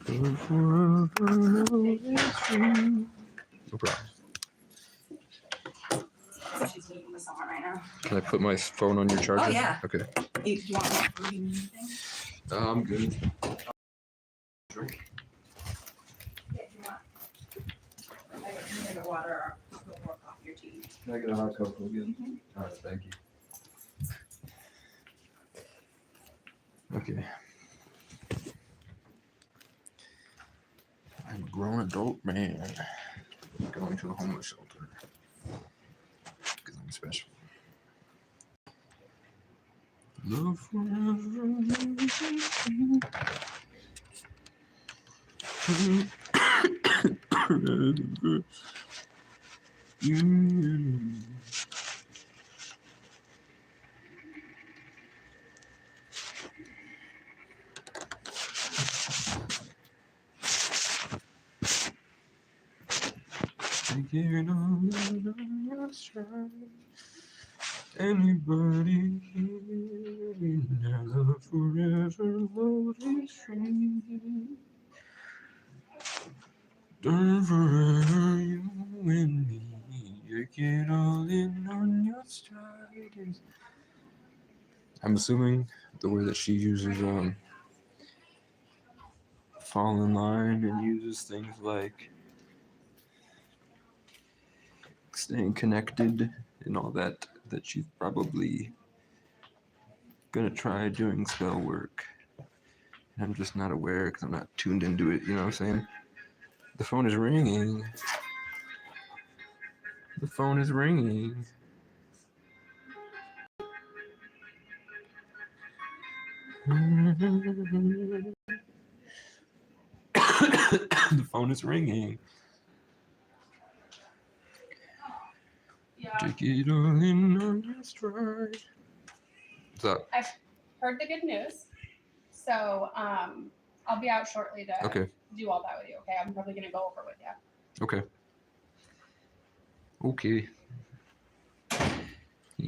No problem. She's meeting with someone right now. Can I put my phone on your charger? Oh, yeah. Okay. Do you want me to read anything? I'm good. Yeah, if you want. I can get water or pour coffee or tea. Can I get a hot cup again? All right, thank you. Okay. I'm a grown adult man going to a homeless shelter because I'm special. Love forever. Taking on your stride. Anybody here in our love forever, Lord is free. Done forever, you and me. Take it all in on your stride. I'm assuming the way that she uses fall in line and uses things like staying connected and all that she's probably gonna try doing spell work. And I'm just not aware because I'm not tuned into it, you know what I'm saying? The phone is ringing. The phone is ringing. The phone is ringing. Yeah. Take it all in on your stride. What's up? I've heard the good news. So I'll be out shortly to Okay. do all that with you, okay? I'm probably going to go over with you. Okay. Okay.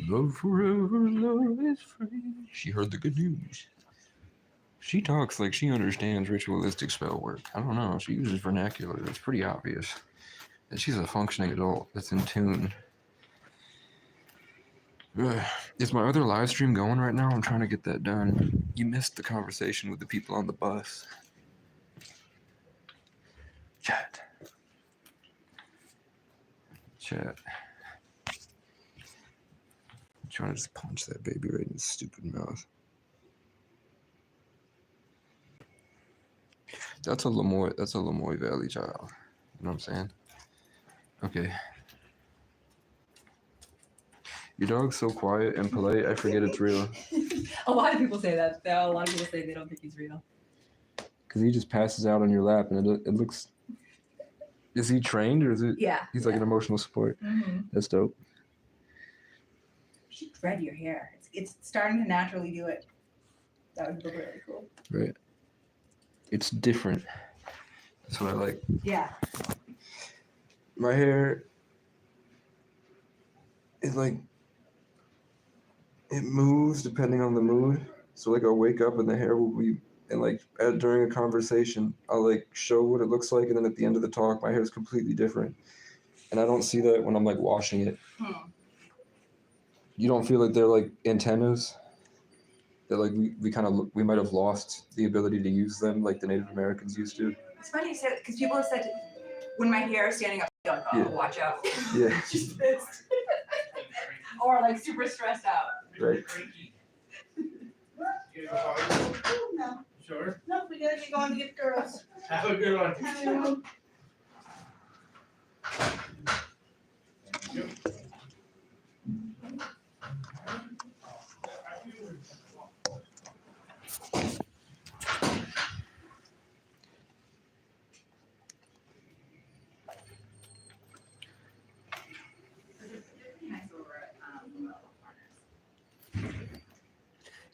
Love forever, love is free. She heard the good news. She talks like she understands ritualistic spell work. I don't know. She uses vernacular. It's pretty obvious that she's a functioning adult that's in tune. Ugh. Is my other live stream going right now? I'm trying to get that done. You missed the conversation with the people on the bus. Chat. I'm trying to just punch that baby right in his stupid mouth. That's a Lamoille Valley child. You know what I'm saying? Okay. Your dog's so quiet and polite, I forget it's real. A lot of people say that. A lot of people say they don't think he's real. Because he just passes out on your lap and it looks... Is he trained or is it... Yeah. He's like an emotional support. Mm-hmm. That's dope. You should thread your hair. It's starting to naturally do it. That would be really cool. Right. It's different. That's what I like. Yeah. My hair is like... It moves depending on the mood. So like I'll wake up and the hair will be... And like during a conversation, I'll like show what it looks like, and then at the end of the talk, my hair is completely different. And I don't see that when I'm like washing it. You don't feel like they're like antennas? That like we might have lost the ability to use them like the Native Americans used to. It's funny you said because people have said when my hair is standing up, they're like, oh, Yeah. watch out. Yeah. She's pissed. Or like super stressed out. Right. No, Sure. no, we gotta get going to get girls. Have a good one.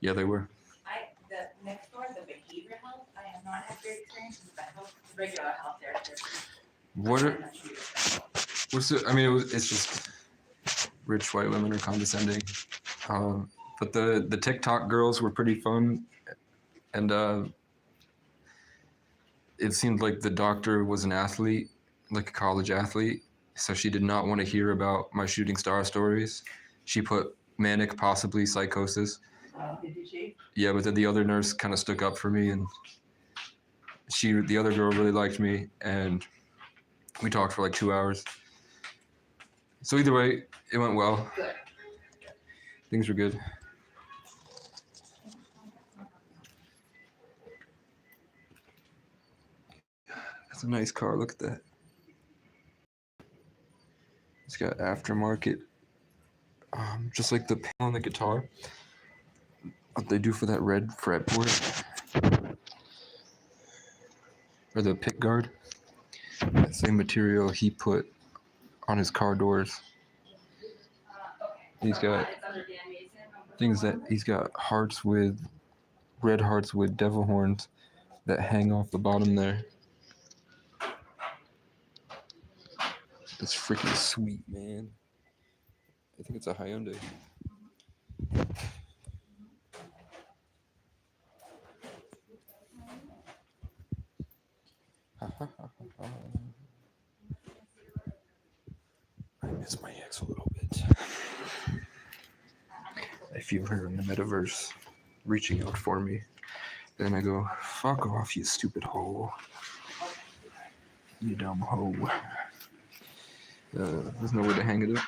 Yeah, they were. The next door, the behavioral health, I have not had great experience with that health, regular health there. What's it? I mean, it's just rich white women are condescending. But the TikTok girls were pretty fun, and it seemed like the doctor was an athlete, like a college athlete, so she did not want to hear about my shooting star stories. She put manic, possibly psychosis. Did she? Yeah, but then the other nurse kind of stuck up for me, and the other girl really liked me, and we talked for like 2 hours. So either way, it went well. Good. Things were good. That's a nice car. Look at that. It's got aftermarket, just like the panel on the guitar. What they do for that red fretboard or the pick guard. That same material he put on his car doors. He's got things that he's got red hearts with devil horns that hang off the bottom there. It's freaking sweet, man. I think it's a Hyundai. I miss my ex a little bit. I feel her in the metaverse reaching out for me. Then I go, fuck off, you stupid hoe. You dumb hoe. There's nowhere to hang it up.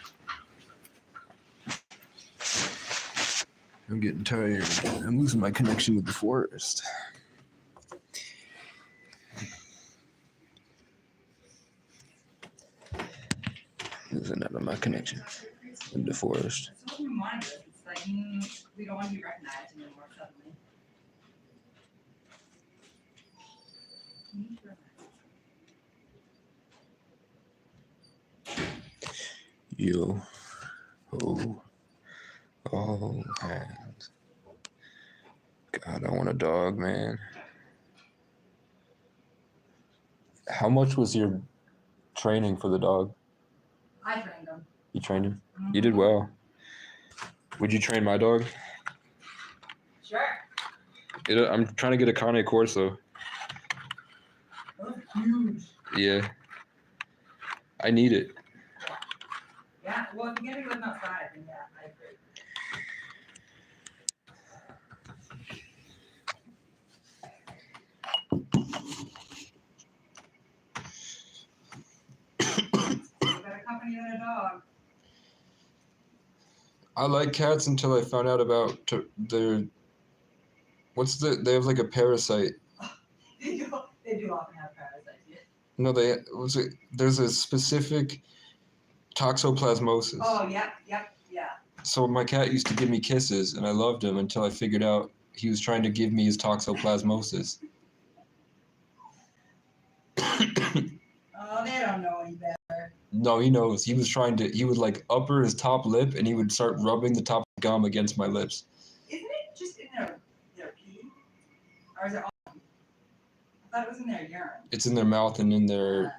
I'm getting tired. I'm losing my connection with the forest. Losing out on my connection with the forest. That's what we wanted. It's like, we don't want to be recognized anymore suddenly. Yo, ho, all hands. God, I want a dog, man. How much was your training for the dog? I trained them. You trained him? You did well. Would you train my dog? Sure. I'm trying to get a Cane Corso. Those are huge. Yeah. I need it. Yeah, well, if you're gonna be living outside, then yeah, I agree. Better company than a dog. I like cats until I found out about their. They have like a parasite. They do often have parasites. Yeah. No, there's a specific toxoplasmosis. Oh, yeah. So my cat used to give me kisses, and I loved him until I figured out he was trying to give me his toxoplasmosis. Oh, they don't know any better. No, he knows. He would like upper his top lip, and he would start rubbing the top gum against my lips. Isn't it just in their pee? Or is it all? I thought it was in their urine. It's in their mouth and in their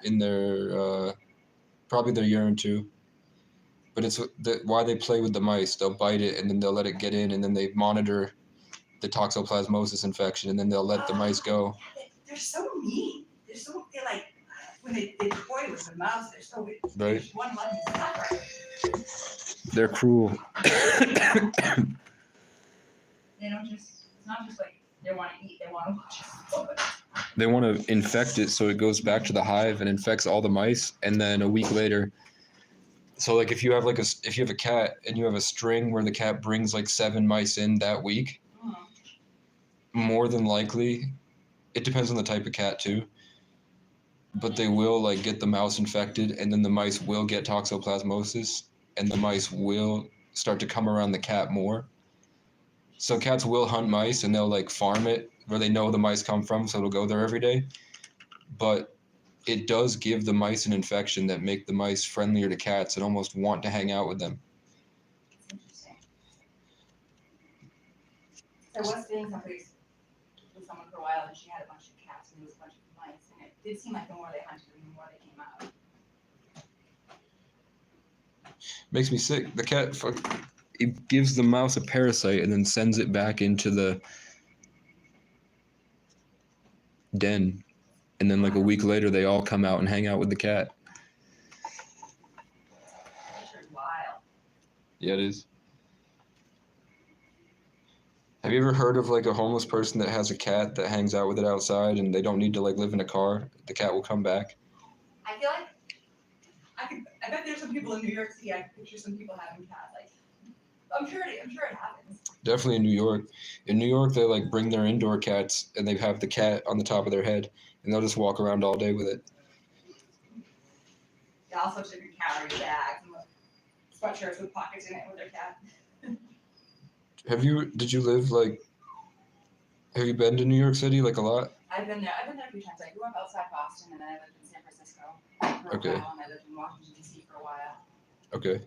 probably their urine too. But it's why they play with the mice. They'll bite it, and then they'll let it get in, and then they monitor the toxoplasmosis infection, and then they'll let the mice go. They're so mean. They're like, when they toy with the mouse, they're so Right. they just want to let them suffer. They're cruel. They don't just, it's not just like they want to eat, they want to watch. They want to infect it so it goes back to the hive and infects all the mice, and then a week later. So like if you have a cat and you have a string where the cat brings like 7 mice in that week, more than likely, it depends on the type of cat too, but they will like get the mouse infected, and then the mice will get toxoplasmosis, and the mice will start to come around the cat more. So cats will hunt mice, and they'll like farm it where they know the mice come from, so it'll go there every day. But it does give the mice an infection that make the mice friendlier to cats and almost want to hang out with them. It's interesting. I was dating someplace with someone for a while, and she had a bunch of cats, and there was a bunch of mice, and it did seem like the more they hunted, the more they came out. Makes me sick. The cat, it gives the mouse a parasite and then sends it back into the den. and then like a week later they all come out and hang out with the cat. That's just wild. Yeah, it is. Have you ever heard of like a homeless person that has a cat that hangs out with it outside and they don't need to like live in a car? The cat will come back. I feel like I bet there's some people in New York City. I can picture some people having cats. Like, I'm sure it happens. Definitely in New York. In New York, they like bring their indoor cats and they have the cat on the top of their head and they'll just walk around all day with it. They also should carry bags and sweatshirts with pockets in it with their cat. Have you been to New York City like a lot? I've been there a few times. I grew up outside Boston and then I lived in San Francisco for a Okay. while and I lived in Washington DC for a while. Okay.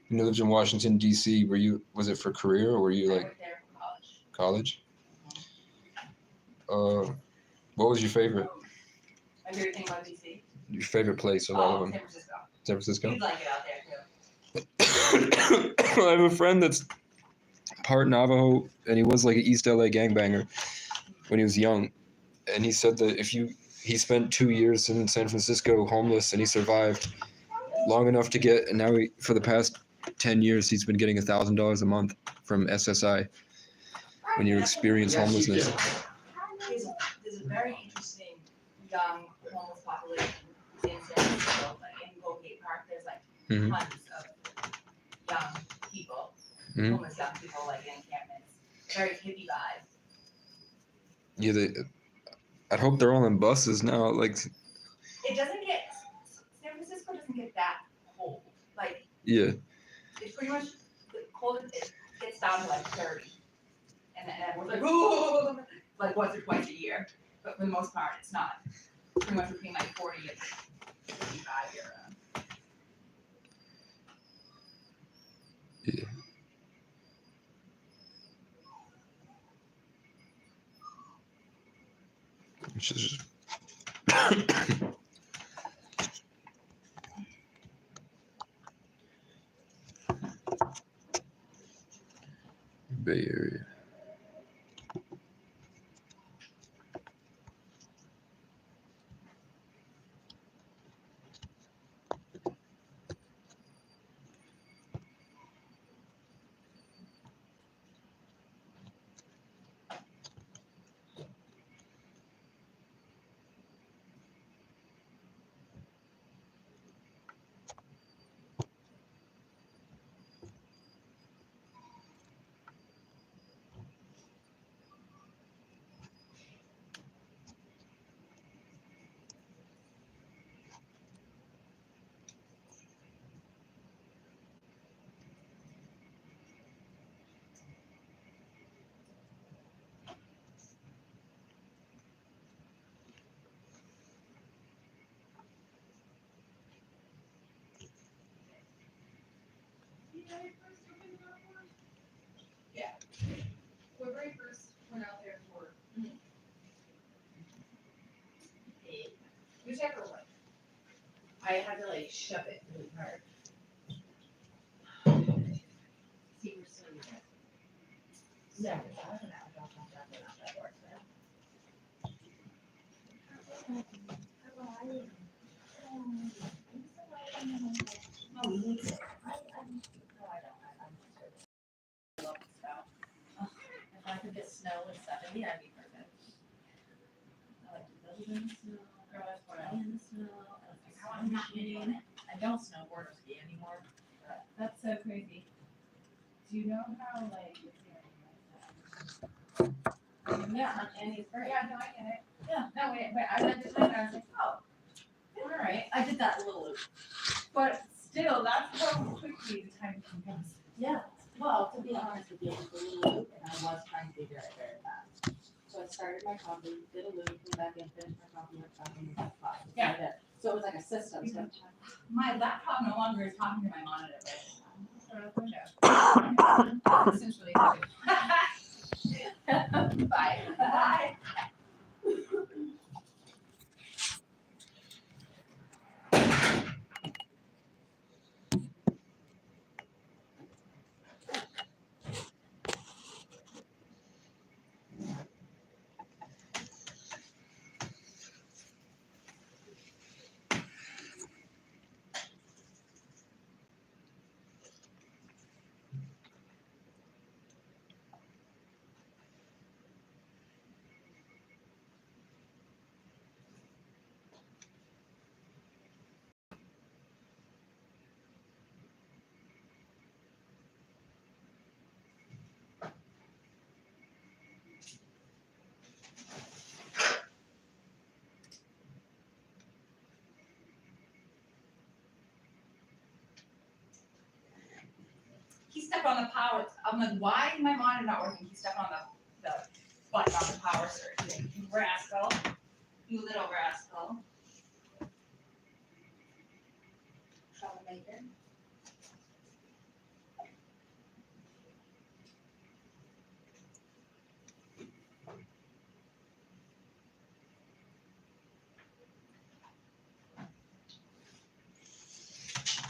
You lived in Washington D.C. Was it for career or were you I like went there for college. college? What was your favorite? My favorite thing about DC? Your favorite place of all of them? San Francisco. San Francisco? You'd like it out there too. I have a friend that's part Navajo, and he was like an East LA gangbanger when he was young. And he said that he spent 2 years in San Francisco homeless, and he survived long enough to get, and now for the past 10 years, he's been getting $1,000 a month from SSI when you experience homelessness. There's a very interesting young homeless population in San Francisco, like in Goldgate Park. There's like Mhm. tons of young people, Mhm. homeless young people, like in encampments. Very hippie vibe. Yeah, I'd hope they're all on buses now. Like, It doesn't get San Francisco doesn't get that cold. Like yeah, it's pretty much the coldest. It gets down to like 30, and then everyone's like, "Ooh," like once or twice a year. But for the most part, it's not. It's pretty much between like 40 and 55 year round. it's just Bay Area. When we first went out there for whichever one, I had to like shove it really hard. See, we're still there. Yeah, I don't know. That works there. No, we need it. No, I don't. I love the snow. If I could get snow with 70, I'd be perfect. I like to build in the snow, play in the snow. I like snowboarding. I don't snowboard or ski anymore. But That's so crazy. Do you know how like? yeah, and it's great. Yeah, no, I get it. Yeah. No, wait, I read the time and I was like, oh, all right. I did that little loop. But still, that's how quickly the time can pass. Yeah. Well, to be honest with you, it was a little loop, and I was trying to figure it very fast. So I started my coffee, did a loop, went back in, finished my coffee, went back in, got coffee. Yeah. So it was like a system. So my laptop no longer is talking to my monitor. This is really good. Bye. Bye. step on the power, I'm like, why is my monitor not working? He's stepping on the button on the power surge. You rascal. You little rascal. Troublemaker.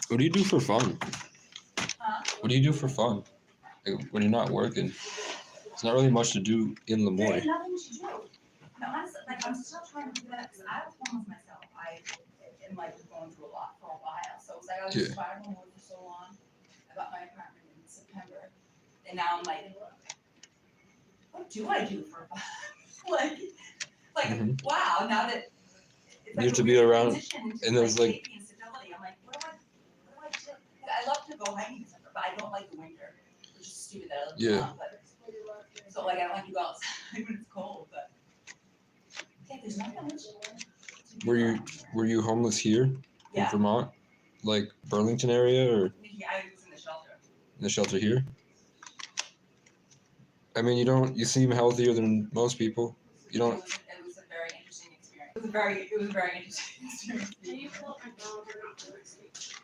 What do you do for fun? Huh? What do you do for fun? Like, when you're not working, it's not really much to do in There Lemoyne. is nothing to do. No, honestly, like, I'm still trying to do that, because I was homeless myself. I am like going through a lot for a while, so it was like I was Yeah. surviving mode for so long. I got my apartment in September, and now I'm like, what do I do for fun? like, Mhm. wow, now that it's You have a to be weird around, transition into, and there's, like- safety and stability. I'm like, what do I do? I love to go hiking in December, but I don't like the winter, which is stupid that I live in Yeah. Vermont, but so like I don't like to go outside when it's cold, but yeah, there's nothing much to do Were you around here. were you homeless here in Yeah, Vermont, like Burlington area, or I was in the shelter. in the shelter here? I mean, you seem healthier than most people. You don't. It was a very interesting experience. It was a very interesting experience. Can you pull up my phone? We're not really speaking.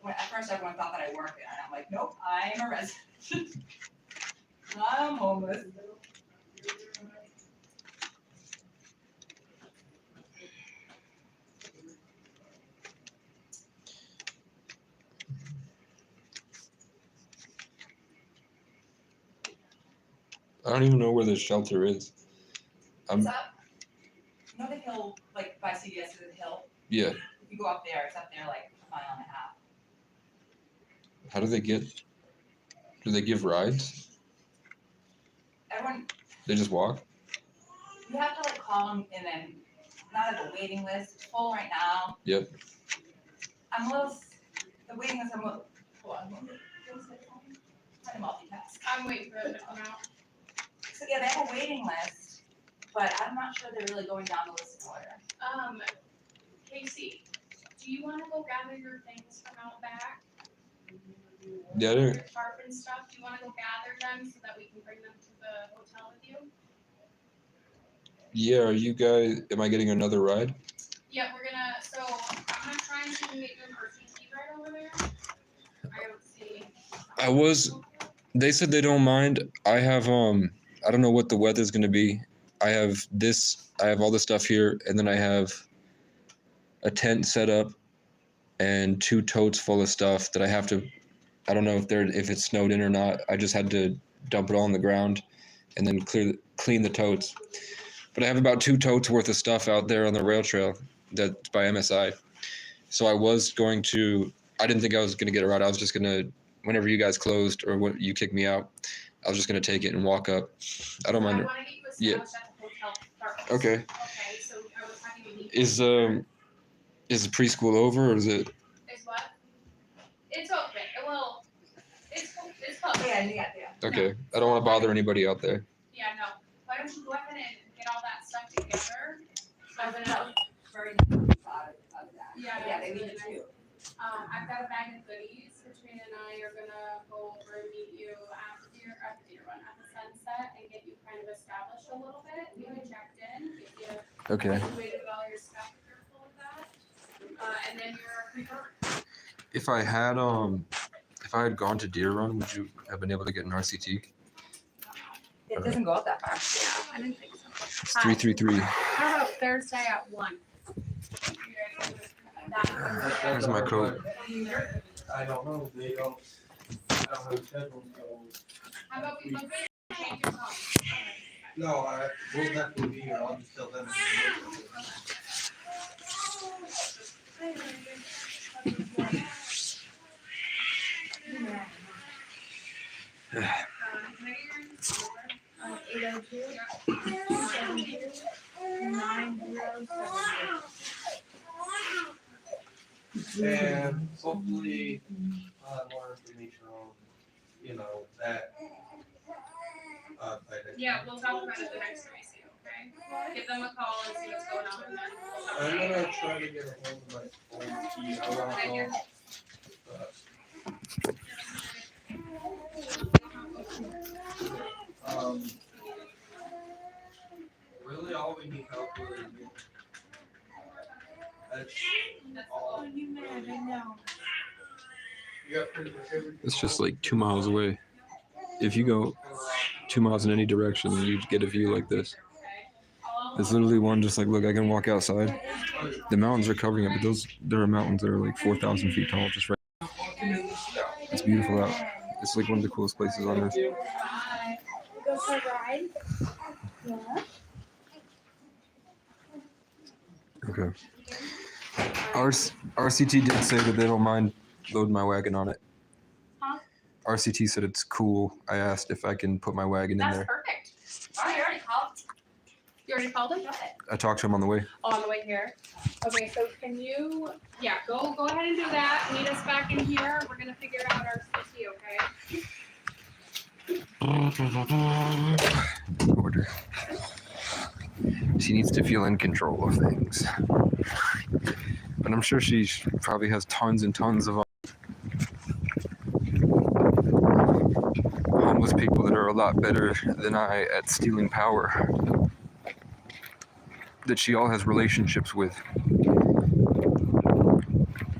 At first, everyone thought that I worked there, and I'm like, nope, I'm a resident. I'm homeless. I don't even know where this shelter is. It's up, you know the hill, like by CVS is a hill? Yeah. If you go up there, it's up there like a mile and a half. How do they get? Do they give rides? Everyone, They just walk. you have to like call them and then, not like a waiting list, it's full right now. Yep. I'm a little, the waiting list, I'm a little, hold on, trying to multitask. I'm waiting for them to come out. So yeah, they have a waiting list, but I'm not sure they're really going down the list in order. Casey, do you wanna go gather your things from out back? Yeah. Your tarp and stuff, do you wanna go gather them so that we can bring them to the hotel with you? Yeah. Are you guys? Am I getting another ride? Yeah, we're gonna, so I'm gonna try and see if we can get you an RTT right over there. I don't see. I was. They said they don't mind. I have I don't know what the weather's gonna be. I have this. I have all this stuff here, and then I have a tent set up and 2 totes full of stuff that I have to. I don't know if it's snowed in or not. I just had to dump it all on the ground, and then clean the totes. But I have about 2 totes worth of stuff out there on the rail trail that's by MSI. So I was going to. I didn't think I was gonna get a ride. I was just gonna. Whenever you guys closed or when you kicked me out, I was just gonna take it and walk up. I don't mind. I wanna get you Yeah. established at the hotel first. Okay. Okay, so I was having you meet. Is the preschool over or is it? Is what? It's open, well, it's closed. Yeah. Okay. I don't want to bother anybody out there. Yeah, no, why don't you go ahead and get all that stuff together? I've been out very out of that. Yeah, they need it too. I've got a bag of goodies, Katrina and I are gonna go over and meet you at the deer run at the Sunset and get you kind of established a little bit, get you checked in, get you Okay. situated with all your stuff if you're full of that. And then you're confirmed. If I had gone to Deer Run, would you have been able to get an RCT? It doesn't go up that far. Yeah, I didn't think so. It's 333. How about Thursday at 1? Here's my coat. I don't know, they don't, I don't have a schedule, so. How about we look at change your phone? No, we'll definitely be here, I'll just tell them. Can I get your number? 802-907. And hopefully, more information on, that. By the- Yeah, we'll talk about it the next time I see you, okay? Give them a call and see what's going on with them. I'm gonna try to get a hold of my phone key. I don't Okay, here. know. But, really all we need help with is me. That's all. You mad, I know. You got pretty much everything. It's just like 2 miles away. If you go 2 miles in any direction, you get a view like this. It's literally one just like, look, I can walk outside. The mountains are covering it, but there are mountains that are like 4,000 feet tall, just right. It's beautiful out. It's like one of the coolest places on earth. Go for a ride? Yeah. Okay. RCT did say that they don't mind loading my wagon on it. Huh? RCT said it's cool. I asked if I can put my wagon in That's there. perfect. Oh, you already called? You already called him? I talked to him on the way. Oh, on the way here. Okay, so can you, go ahead and do that. Meet us back in here. We're gonna figure out our CT, okay? Order. She needs to feel in control of things. But I'm sure she probably has tons and tons of homeless people that are a lot better than I at stealing power. That she all has relationships with.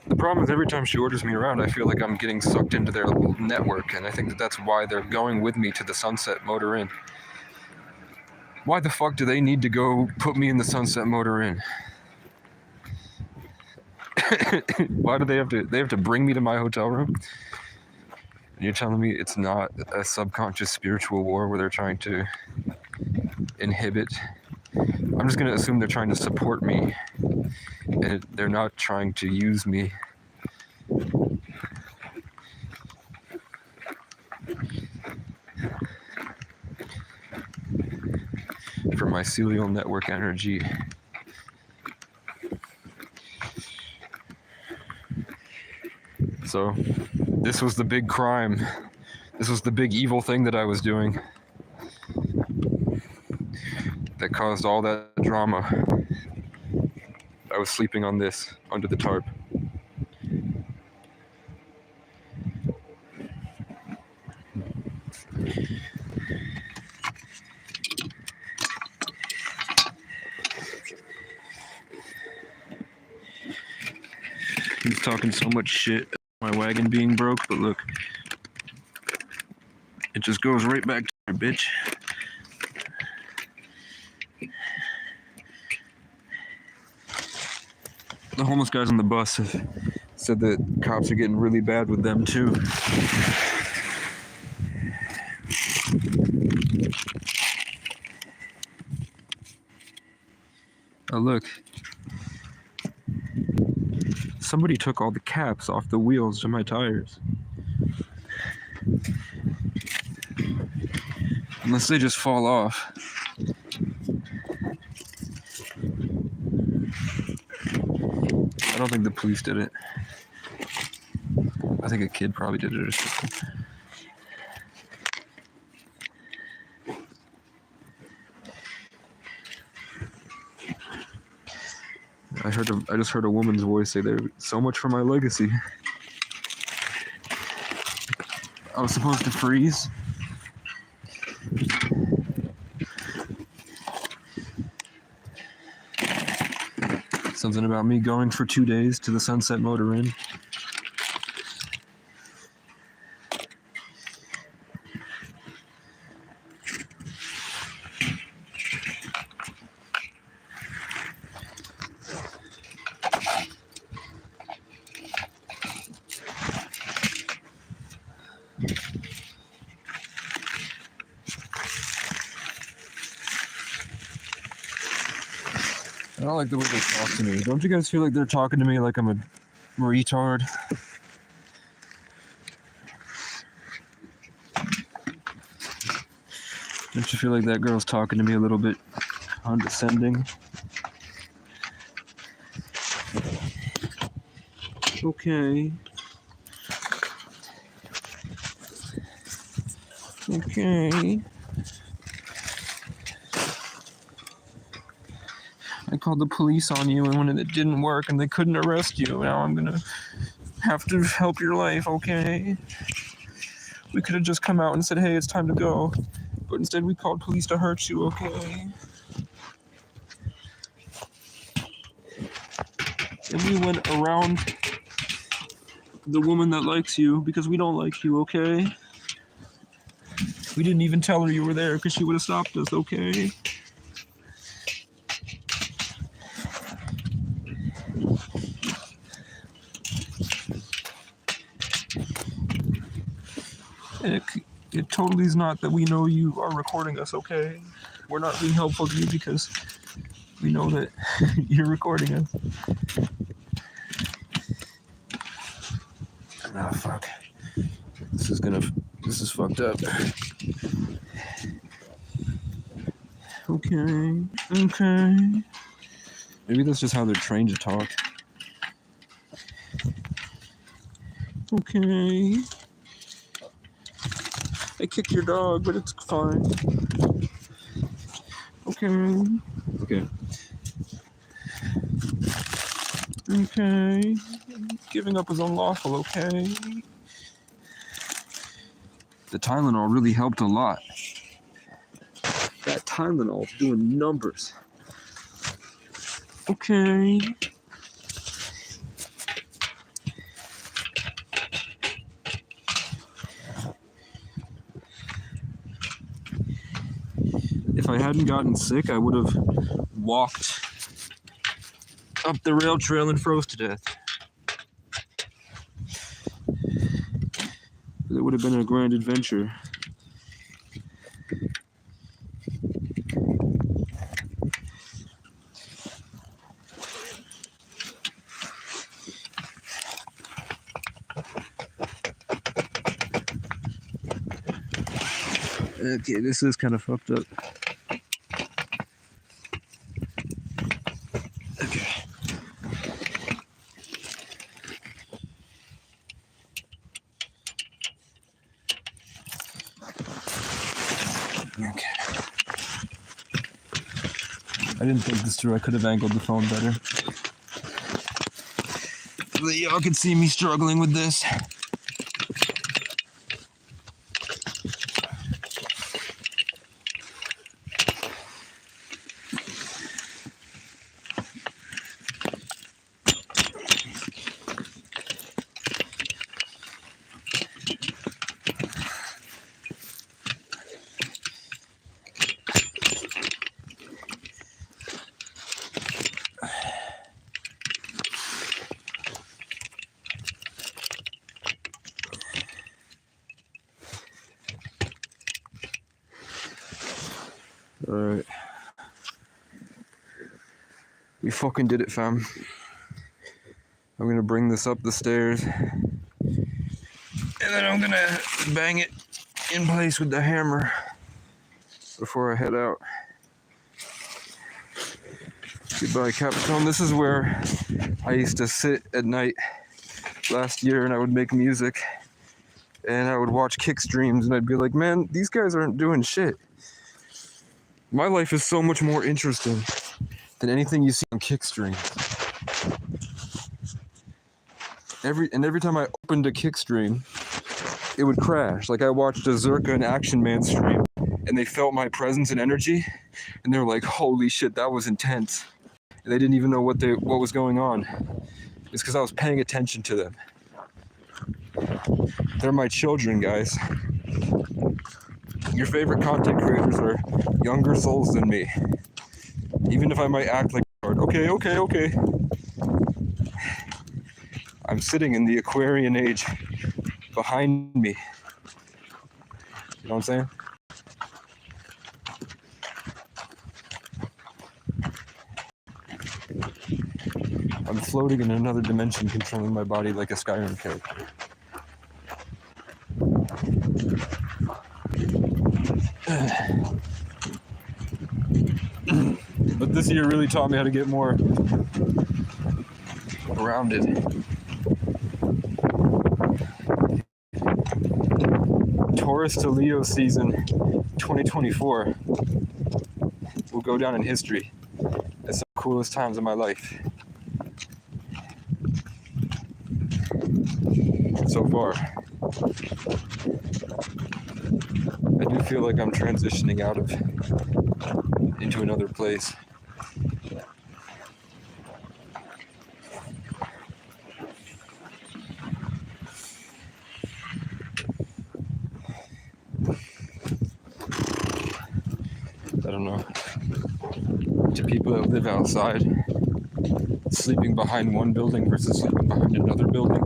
The problem is every time she orders me around, I feel like I'm getting sucked into their little network, and I think that that's why they're going with me to the Sunset Motor Inn. Why the fuck do they need to go put me in the Sunset Motor Inn? Why do they have to bring me to my hotel room? And you're telling me it's not a subconscious spiritual war where they're trying to inhibit. I'm just gonna assume they're trying to support me and they're not trying to use me. For mycelial network energy. So, this was the big crime. This was the big evil thing that I was doing that caused all that drama. I was sleeping on this, under the tarp. He's talking so much shit about my wagon being broke, but look, it just goes right back to her, bitch. The homeless guys on the bus have said that cops are getting really bad with them too. Oh look. Somebody took all the caps off the wheels to my tires. Unless they just fall off. I don't think the police did it. I think a kid probably did it or something. I just heard a woman's voice say, "There's so much for my legacy." I was supposed to freeze. Something about me going for 2 days to the Sunset Motor Inn. I don't like the way they talk to me. Don't you guys feel like they're talking to me like I'm a retard? Don't you feel like that girl's talking to me a little bit condescending? Okay. called the police on you, and when it didn't work and they couldn't arrest you, now I'm gonna have to help your life, okay? We could have just come out and said, hey, it's time to go. But instead we called police to hurt you, okay? And we went around the woman that likes you because we don't like you, okay? We didn't even tell her you were there because she would have stopped us, okay? It totally is not that we know you are recording us, okay? We're not being helpful to you because we know that you're recording us. Ah, fuck. This is fucked up. Okay. Maybe that's just how they're trained to talk. Okay. I kicked your dog, but it's fine. Okay. Giving up is unlawful, okay? The Tylenol really helped a lot. That Tylenol is doing numbers. Okay. If I hadn't gotten sick, I would have walked up the rail trail and froze to death. It would have been a grand adventure. Okay, this is kind of fucked up. Okay. I didn't think this through. I could have angled the phone better. But y'all can see me struggling with this. Alright. We fucking did it, fam. I'm gonna bring this up the stairs. And then I'm gonna bang it in place with the hammer before I head out. Goodbye, Capstone. This is where I used to sit at night last year and I would make music. And I would watch kick streams and I'd be like, man, these guys aren't doing shit. My life is so much more interesting than anything you see on Kickstream. Every time I opened a Kickstream, it would crash. Like I watched a Zerka and Action Man stream, and they felt my presence and energy, and they were like, "Holy shit, that was intense!" And they didn't even know what was going on. It's because I was paying attention to them. They're my children, guys. Your favorite content creators are younger souls than me. Even if I might act like okay. I'm sitting in the Aquarian age behind me. You know what I'm saying? I'm floating in another dimension, controlling my body like a Skyrim character. But this year really taught me how to get more grounded. Taurus to Leo season 2024 will go down in history as some cool coolest times of my life. So far. I do feel like I'm transitioning into another place. I don't know. To people that live outside, sleeping behind one building versus sleeping behind another building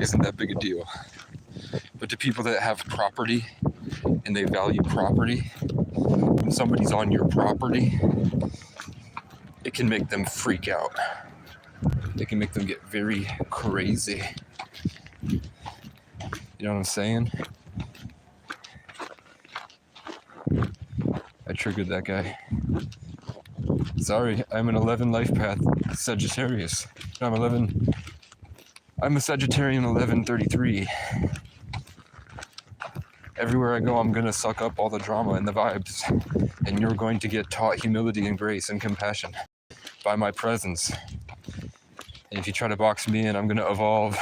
isn't that big a deal. But to people that have property and they value property, when somebody's on your property, it can make them freak out. It can make them get very crazy. You know what I'm saying? I triggered that guy. Sorry, I'm an 11 life path Sagittarius. I'm a Sagittarian 1133. Everywhere I go, I'm gonna suck up all the drama and the vibes. And you're going to get taught humility and grace and compassion by my presence. And if you try to box me in, I'm gonna evolve.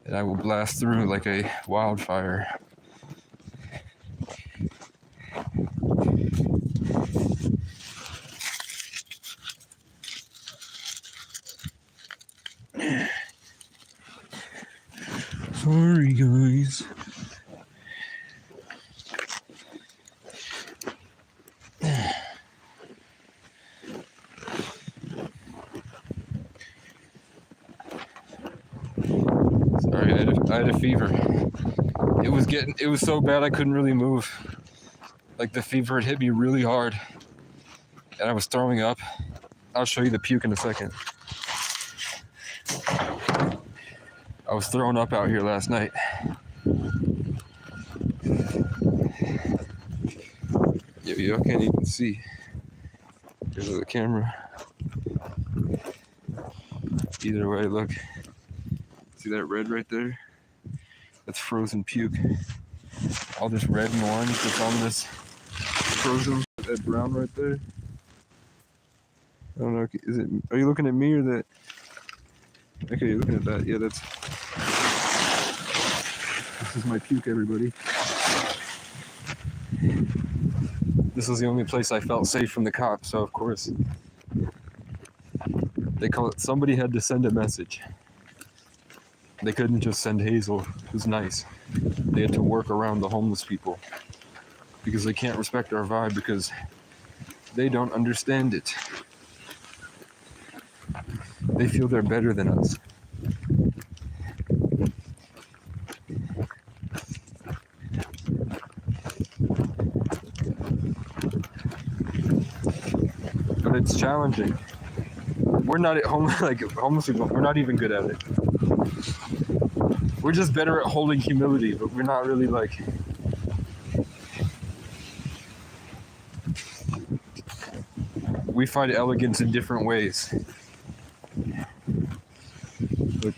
And I will blast through like a wildfire. Sorry, guys. Sorry, I had a fever. It was so bad I couldn't really move. Like the fever had hit me really hard. And I was throwing up. I'll show you the puke in a second. I was throwing up out here last night. Y'all can't even see. There's the camera. Either way, look. See that red right there? That's frozen puke. All this red and orange that's on this frozen, that brown right there. I don't know, are you looking at me or that? Okay, you're looking at that. Yeah, this is my puke, everybody. This was the only place I felt safe from the cops, so of course, somebody had to send a message. They couldn't just send Hazel, who's nice. They had to work around the homeless people because they can't respect our vibe because they don't understand it. They feel they're better than us. But it's challenging. We're not at home like homeless people. We're not even good at it. We're just better at holding humility, but we're not really like. We find elegance in different ways. Look,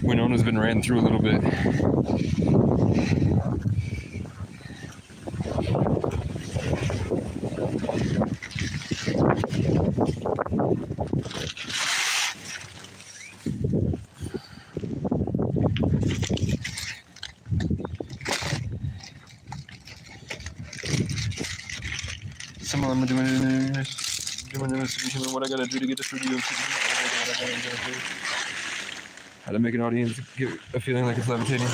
Winona's been ran through a little bit. Similar, I'm doing this. What I gotta do to get this review. How to make an audience get a feeling like it's levitating.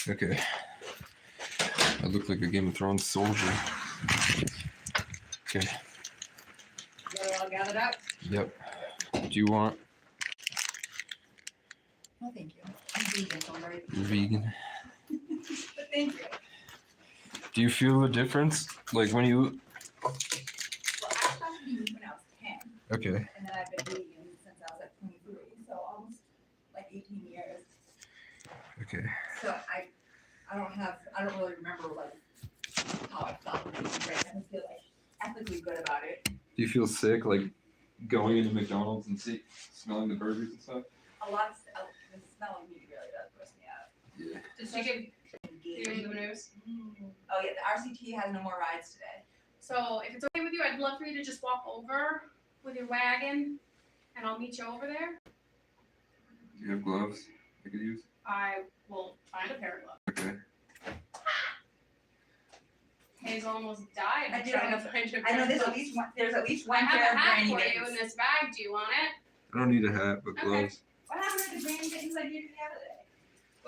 Okay. I look like a Game of Thrones soldier. Okay. Got it all gathered up? Yep. Do you want No, thank you. I'm vegan, so I'm very. vegan? But thank you. Do you feel the difference? Like when you. Well, I stopped vegan when I was 10, Okay. and then I've been vegan since I was like 23, so almost like 18 years. Okay. So I don't really remember like how I felt. Right? I just feel like ethically good about it. Do you feel sick, like going into McDonald's and smelling the burgers and stuff? A lot of the smell of meat really does gross me out. Yeah. Did she give you the news? Oh yeah, the RCT has no more rides today. So if it's okay with you, I'd love for you to just walk over with your wagon, and I'll meet you over there. Do you have gloves I could use? I will find a pair of gloves. Okay. Hazel almost died. I do, trying I to find a I know pair of there's at gloves. least one. There's at least I one have pair a of hat granny for you in mittens. this bag. Do you want it? I don't need a hat, but Okay. gloves. What happened to the granny mittens I gave you the other day?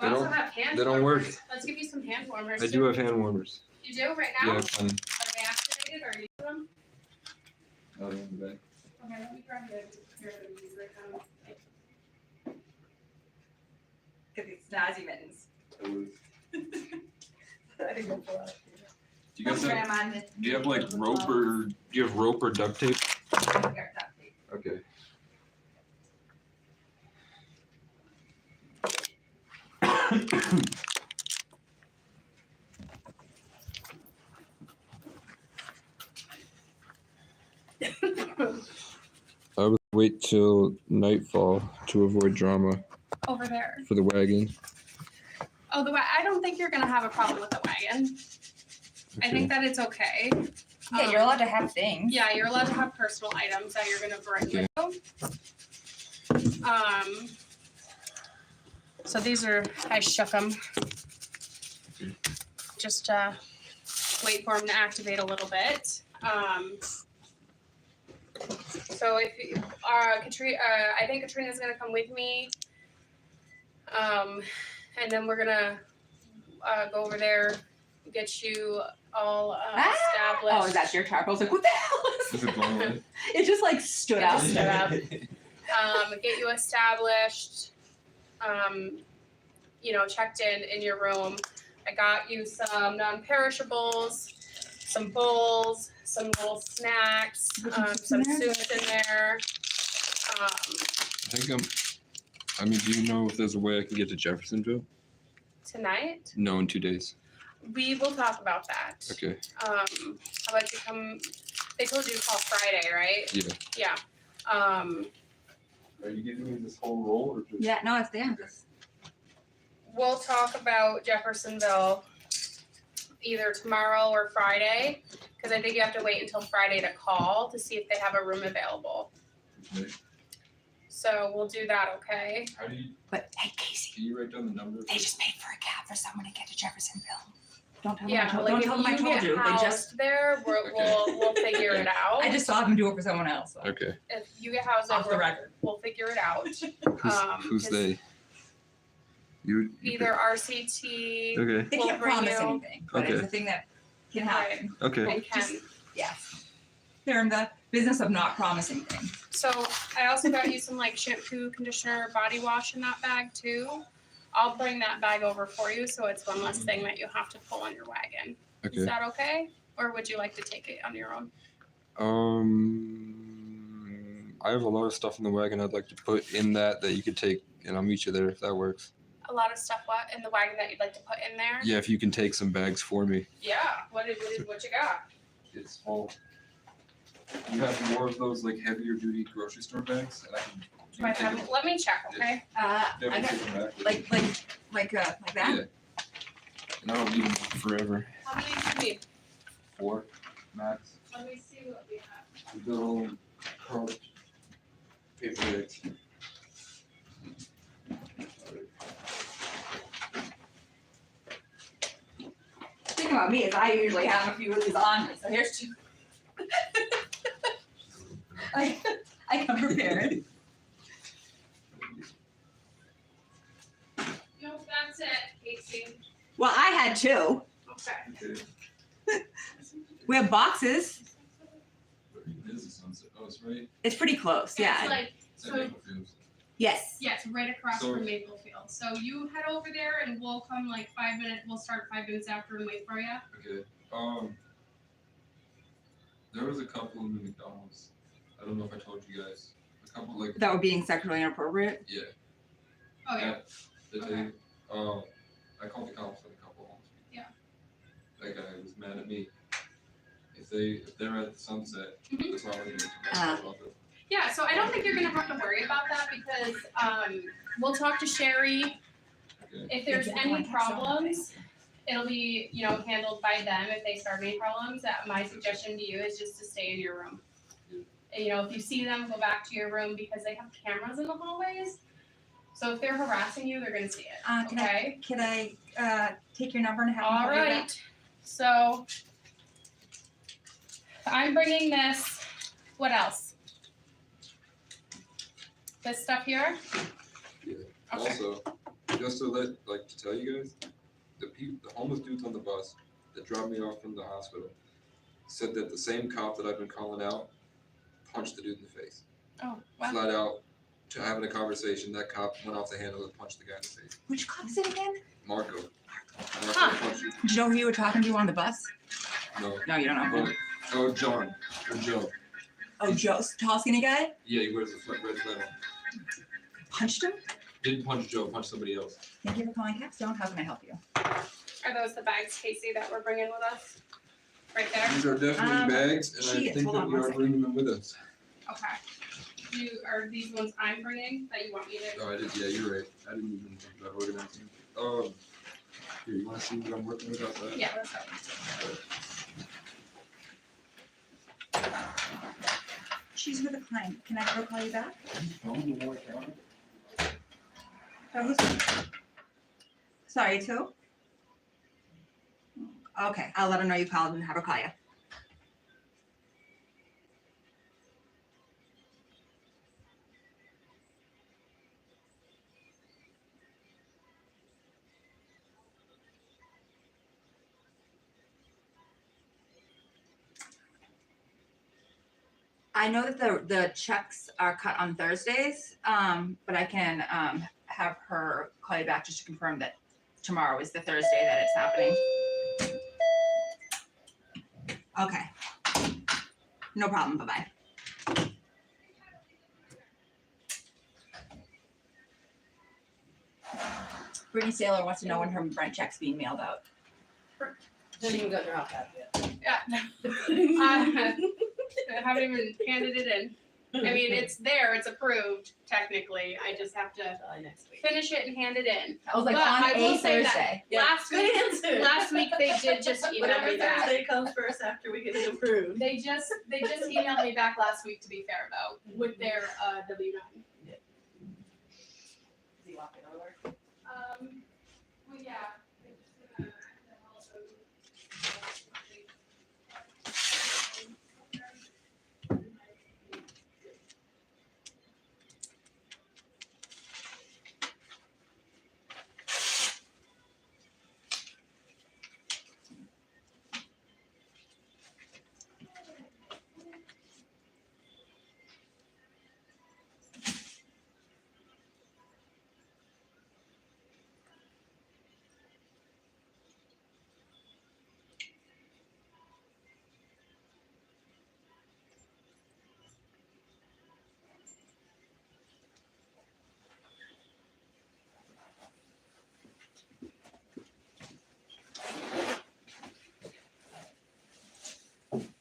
We They also don't- have hand they don't work. warmers. Let's give you some hand warmers. I do have hand warmers. You do right now? Yeah, plenty. Are they activated or are you using them? Oh, in the back. Okay, let me grab the pair of these right now. Get these snazzy mittens. I was- I think they'll pull out. Do you guys have? Grandma, Do you have like rope or do you have rope or duct tape? Okay. I would wait till nightfall to avoid drama Over there. for the wagon. Oh, I don't think you're gonna have a problem with the wagon. I think that it's okay. Yeah, you're allowed to have things. Yeah, you're allowed to have personal items that you're gonna bring Okay. with you. So these are, I shook them. Just wait for them to activate a little bit. So if you, Katrina, I think Katrina's gonna come with me. And then we're gonna go over there, get you all established. Oh, is that your tarp? I was like, what the hell Is is it blown that? away? It just like stood It out. just stood out. Get you established, checked in your room. I got you some non-perishables, some bowls, some little snacks, some soups in there. I think do you know if there's a way I can get to Jeffersonville? Tonight, No, in 2 days. we will talk about that. Okay. How about you come, they told you to call Friday, right? Yeah. Yeah. Are you giving me this whole roll or just? Yeah, no, it's there. We'll talk about Jeffersonville either tomorrow or Friday, because I think you have to wait until Friday to call to see if they have a room available. Okay. So we'll do that, okay? How do you? But hey, Casey, Can you write down the numbers? they just paid for a cab for someone to get to Jeffersonville. Don't tell Yeah, them. like Don't if tell them I you told get you. They housed just. there, we'll figure it out. I just saw them do it for someone else. So. Okay. If you get housed Off the there, record. we'll figure it out. Who's 'cause they? You. Either RCT, Okay. They We'll can't bring promise you- anything, but it's Okay. a thing that can happen. Okay. and Ken. Yes. They're in the business of not promising things. So I also got you some like shampoo, conditioner, body wash in that bag too. I'll bring that bag over for you, so it's one less thing that you have to pull on your wagon. Is Okay. that okay? Or would you like to take it on your own? I have a lot of stuff in the wagon I'd like to put in that you could take, and I'll meet you there if that works. A lot of stuff what in the wagon that you'd like to put in there? Yeah, if you can take some bags for me. Yeah. What you got? It's full. You have more of those like heavier duty grocery store bags, and I can. you Might can take have- them- let me check, okay? I definitely got take them back with like that. Yeah. And I don't need them forever. How many do you need? 4 max. Let me see what we have. We got all curled paper bags. The thing about me is I usually have a few of these on me, so here's 2. I come prepared. Nope, that's it, Casey. Well, I had 2. Okay. Okay. We have boxes. It is a sunset. Oh, it's right. It's pretty close. It's Yeah. like, It's at so, Maple Fields. Yes. yeah, it's right across So- from Maple Field. So you head over there and we'll come like 5 minutes, we'll start 5 minutes after and wait for you. Okay. There was a couple in the McDonald's. I don't know if I told you guys. A couple like. That were being sexually inappropriate. Yeah. Oh, yeah. That Okay. they, I called the cops on a couple homes. Yeah. That guy was mad at me. if they're at sunset, Mhm. that's all I need. Yeah, so I don't think you're gonna have to worry about that because we'll talk to Sherry. Okay. If there's Yeah, any I think so. problems, it'll be, handled by them if they start any problems. My suggestion to you is just to stay in your room. And, if you see them, go back to your room because they have cameras in the hallways. So if they're harassing you, they're gonna see it, okay? Can I take your number and have them All call you back? right, so I'm bringing this, what else? This stuff here? Yeah. Okay. Also, just to tell you guys, the homeless dudes on the bus that dropped me off from the hospital said that the same cop that I've been calling out punched the dude in the face. Oh, wow. Flat out, to having a conversation, that cop went off the handle and punched the guy in the face. Which cop is it again? Marco. Huh. Punched you. Do you know who you were talking to on the bus? No. No, you don't know. Oh, John. Or Joe. Oh, Joe, tall, skinny guy? Yeah, he wears a red flannel. Punched him? Didn't punch Joe, punched somebody else. Thank you for calling Capstone. How can I help you? Are those the bags, Casey, that we're bringing with us? Right there? These are definitely bags, and I she is. think Hold that on we one are second. bringing them with us. Okay. Are these ones I'm bringing that you want me to? Oh, I did. Yeah, you're right. I didn't even think about organizing. Here, you want to see what I'm working with outside? Yeah, let's go. She's with a client. Can I have her call you back? Phone, you want to count? Oh, who's? Sorry, it's who? Okay, I'll let her know you called and have her call you. I know that the checks are cut on Thursdays, but I can have her call you back just to confirm that tomorrow is the Thursday that it's happening. Okay. No problem. Bye-bye. Brittany Saylor wants to know when her rent check's being mailed out. Didn't even go drop that yet. Yeah. I haven't even handed it in. I mean, it's there, it's approved, technically. I just have to July next week. finish it and hand it in. I was like, But on I will a say that Thursday. Yeah, Last good week, answer. last week they did just email Whatever me back. Thursday comes first after we get it approved. They just emailed me back last week, to be fair though, with their W-9. Is he walking over? Well, yeah. they're just gonna also-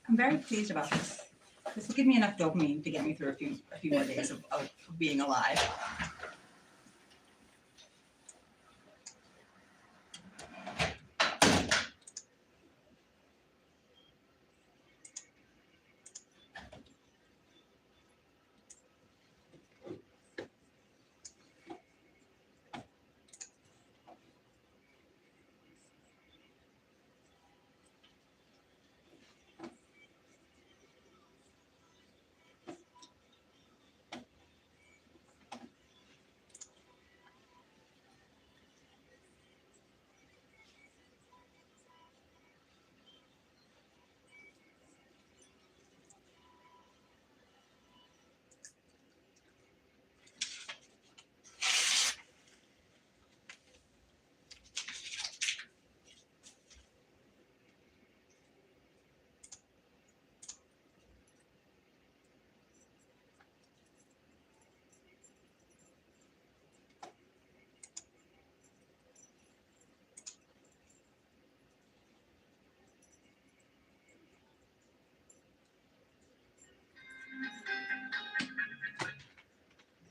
I'm very pleased about this. This will give me enough dopamine to get me through a few more days of being alive.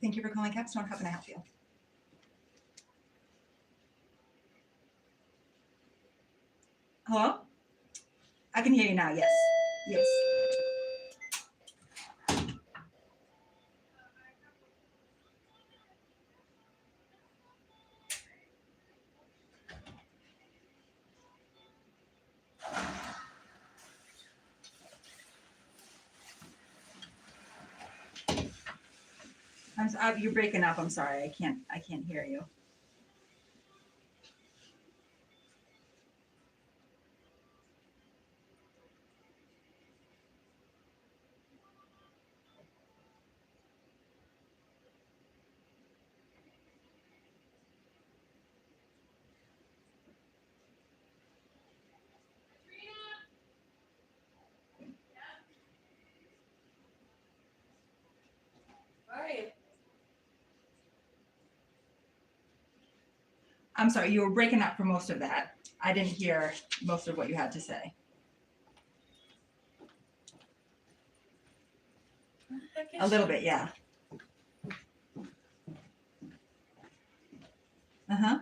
Thank you for calling Capstone. How can I help you? Hello? I can hear you now, yes. Yes. You're breaking up. I'm sorry. I can't hear you. Right. I'm sorry. You were breaking up for most of that. I didn't hear most of what you had to say. A little bit, yeah. Uh-huh.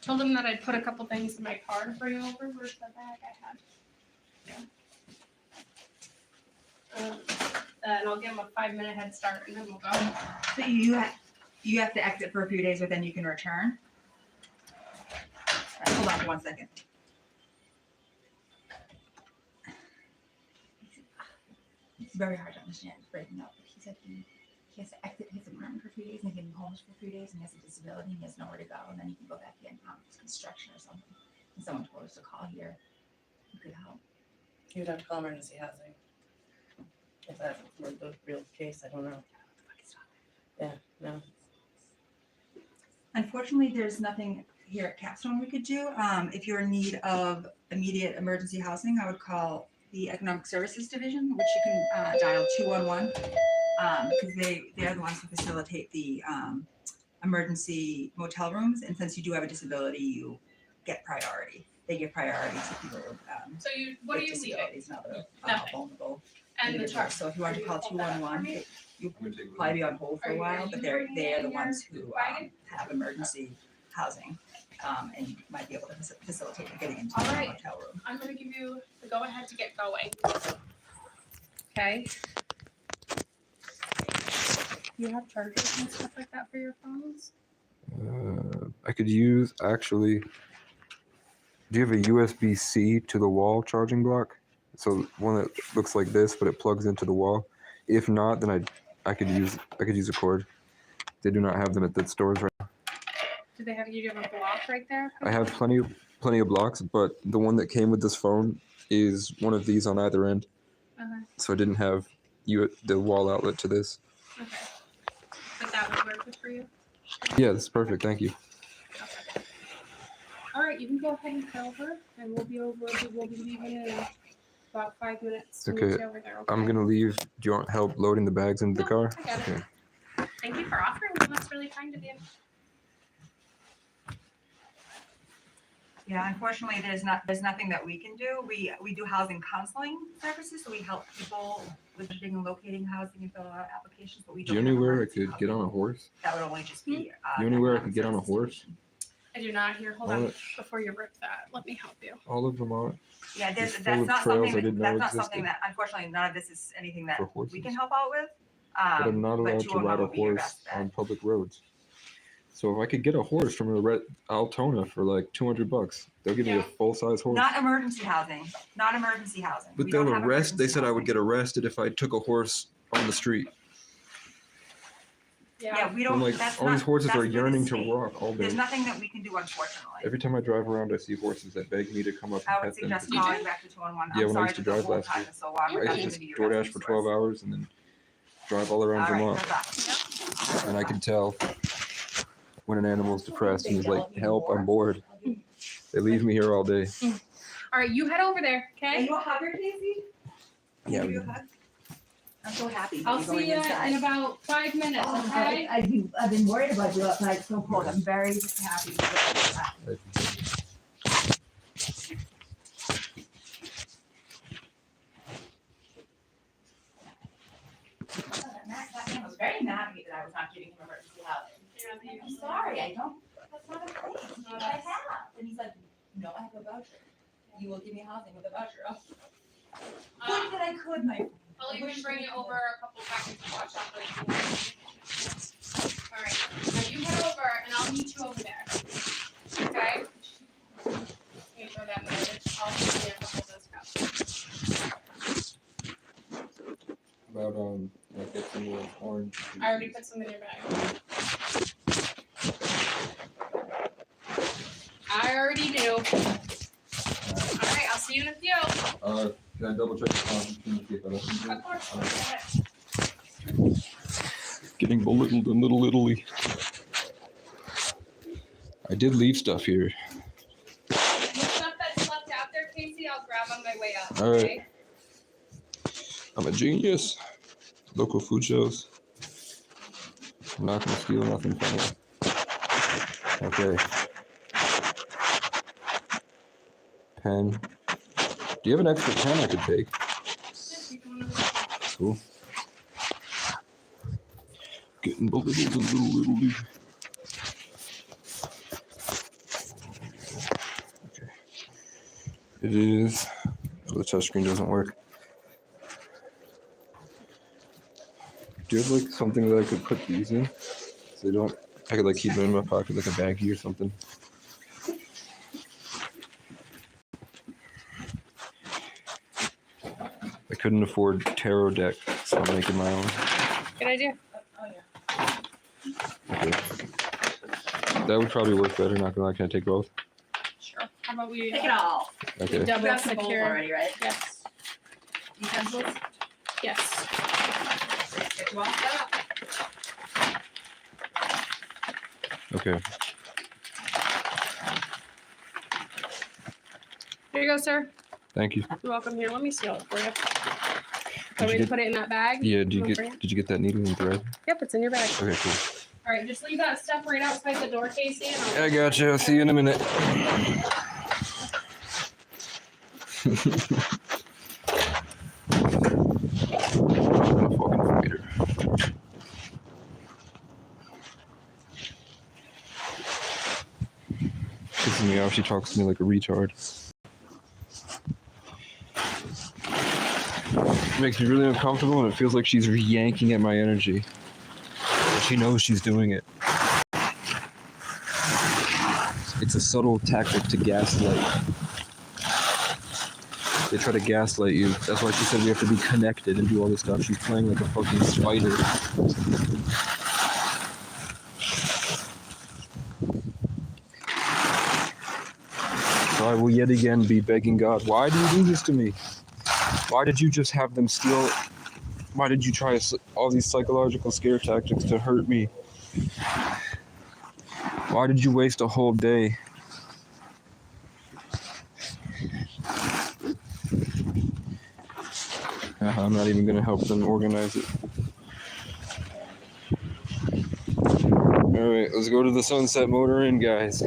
Told him that I'd put a couple things in my car to bring over. Where's the bag I had? And I'll give him a 5-minute head start and then we'll go. So you have to exit for a few days, but then you can return? All right, hold on for 1 second. It's very hard to understand. It's breaking up. He said he has to exit his apartment for 3 days and he's been homeless for 3 days and he has a disability and he has nowhere to go and then he can go back in for construction or something. And someone told us to call here. Who could help? You'd have to call emergency housing. If that were the real case, I don't know. Yeah, no. Unfortunately, there's nothing here at Capstone we could do. If you're in need of immediate emergency housing, I would call the Economic Services Division, which you can dial 211, because they are the ones who facilitate the emergency motel rooms. And since you do have a disability, you get priority. They give priority to people So what are with you leaving? disabilities and other Nothing. vulnerable And the individuals. truck. So if you want to call Are you holding that for 211, me? you I'm gonna take a probably be on hold for Are a you- while, are but you they bringing are it the in ones your who wagon? have emergency housing, and might be able to facilitate you getting into All a right. hotel room. I'm gonna give you the go ahead to get going. Okay. You have chargers and stuff like that for your phones? I could use actually. Do you have a USB-C to the wall charging block? So one that looks like this, but it plugs into the wall. If not, then I could use a cord. They do not have them at the stores right now. Do they have you have a block right there? I have plenty of blocks, but the one that came with this phone is one of these on either end. Okay. So I didn't have the wall outlet to this. Okay. But that would work for you? Yeah, that's perfect. Thank you. Okay. All right, you can go ahead and head over and we'll be leaving in about 5 minutes. to meet Okay, you over there, I'm gonna leave. Do you want help loading the bags into the No, car? I got it. Okay. Thank you for offering them. That's really kind of you. Yeah, unfortunately, there's nothing that we can do. We do housing counseling services, so we help people with finding and locating housing and fill out applications, but we Do don't you know have anywhere I emergency could get on a housing. horse? That would only just be. Do you know anywhere I Economic could get on a Services horse? Division. I do not hear. Hold All on. right. Before you rip that, let me help you. All of them are Yeah, It's full that's of not trails I something, didn't know that's not existed. something that, unfortunately, none of this is anything that for we can horses. help out with. But I'm not allowed to 211 ride a would be your horse best bet. on public roads. So if I could get a horse from a red Altona for like $200, they'll give me a Yeah. full size horse. Not emergency housing, not emergency housing. But We they'll don't have arrest. They emergency said I would housing. get arrested if I took a horse on the street. Yeah, we I'm don't, like, that's all not, these horses that's are for the yearning to state. walk all day. There's nothing that we can do, unfortunately. Every time I drive around, I see horses that beg me to come up I and would pet them. suggest You calling do? back to 211. Yeah, I'm when I sorry used to that the drive whole last time year. is so long. I That's used gonna to be your DoorDash best for 12 resource. hours and then drive all around All right, Vermont. that's up. And I can tell when an animal's depressed and he's like, help, I'm bored. They leave me here all day. All right, you head over there, Are okay? you a hugger, Casey? Can I Yeah, give you we- a hug? I'm so happy that I'll you're going see you inside. in about 5 minutes, okay? I've been worried about you outside, it's so cold. I'm very happy. to get inside. That man was very mad at me that I was not giving him emergency housing. I'm sorry, I don't, that's not a thing. No, I that's- have. And he's like, no, I have a voucher. You will give me housing with a voucher. Oh, Um, Good that I could, my. I'll even bring it over a couple seconds to watch out for you. All right, now you head over and I'll meet you over there. Okay? Let me throw that message. I'll give you a couple of those cups. About like get some more orange. I already put some in your bag. I already do. All right, I'll see you in a few. Can I double check the quantity? Of course. Go ahead. Getting belittled in Little Italy. I did leave stuff here. The stuff that's left out there, Casey, I'll grab on my way up. All right. Okay? I'm a genius. Local food shows. I'm not gonna steal nothing from you. Okay. Pen. Do you have an extra pen I could take? Yes, you can wanna- Cool. Getting belittled in Little Italy. Okay. It is. Oh, the touchscreen doesn't work. Do you have like something that I could put these in? So they don't. I could like keep them in my pocket like a baggie or something. I couldn't afford tarot deck, so I'm making my own. Good idea. Okay. That would probably work better. Not gonna lie, can I take both? Sure. How about we Take it all. Okay. You double got some bowls secure? already, right? Yes. Utensils? Yes. Get you all set up. Okay. Here you go, sir. Thank you. You're welcome. Here, let me seal it for you. Did Want you me to get? put it in that bag? Yeah. Did you One for you? get? Did you get that needle and thread? Yep, it's in your bag. Okay. Cool. All right, just leave that stuff right outside the door, Casey, and I'll. I got you. I'll see you in a minute. I'm a fucking fighter. Pisses me off. She talks to me like a retard. It makes me really uncomfortable, and it feels like she's yanking at my energy. But she knows she's doing it. It's a subtle tactic to gaslight. They try to gaslight you. That's why she said we have to be connected and do all this stuff. She's playing like a fucking spider. So I will yet again be begging God, why do you do this to me? Why did you just have them steal? Why did you try all these psychological scare tactics to hurt me? Why did you waste a whole day? I'm not even gonna help them organize it. Alright, let's go to the Sunset Motor Inn, guys.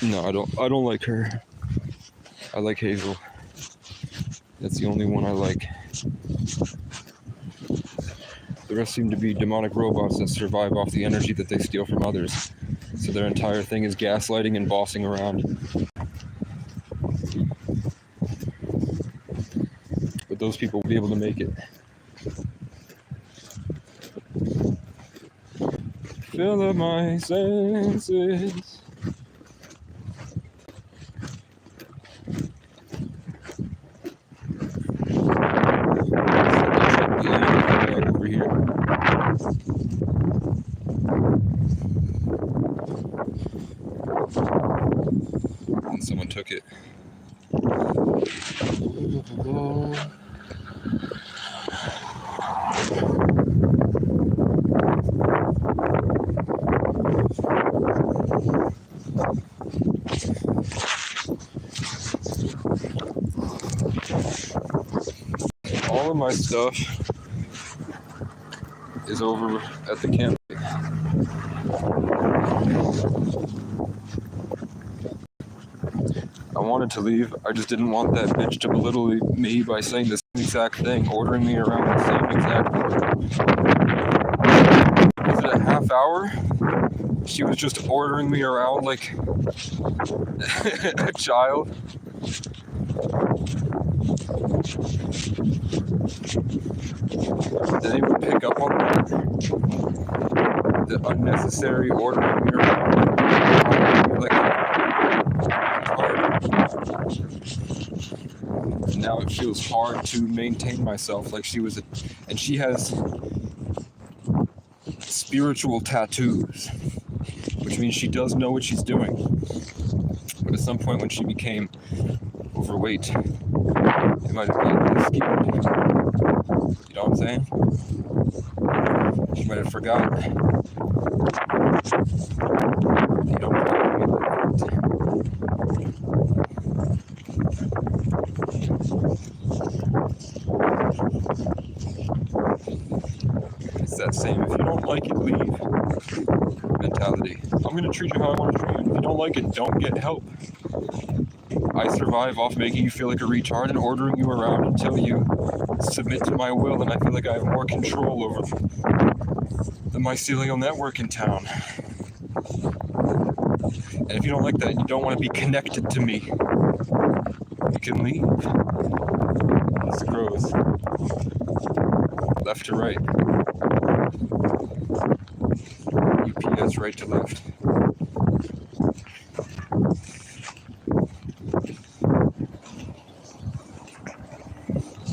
No, I don't like her. I like Hazel. That's the only one I like. The rest seem to be demonic robots that survive off the energy that they steal from others. So their entire thing is gaslighting and bossing around. those people will be able to make it. Fill up my senses. Over here. And someone took it. All of my stuff is over at the camp. I wanted to leave. I just didn't want that bitch to belittle me by saying the same exact thing, ordering me around the same exact thing. Was it a half hour? She was just ordering me around like a child. Did anyone pick up on that? The unnecessary ordering me around like now it feels hard to maintain myself like she was and she has spiritual tattoos, which means she does know what she's doing. But at some point when she became overweight, it might have gotten skewered. You know what I'm saying? She might have forgotten. You don't talk to me like that. It's that same if you don't like it, leave mentality. I'm going to treat you how I want to treat you. If you don't like it, don't get help. I survive off making you feel like a retard and ordering you around until you submit to my will, and I feel like I have more control over the mycelial network in town. And if you don't like that and you don't want to be connected to me, you can leave. This grows. Left to right. UPS right to left.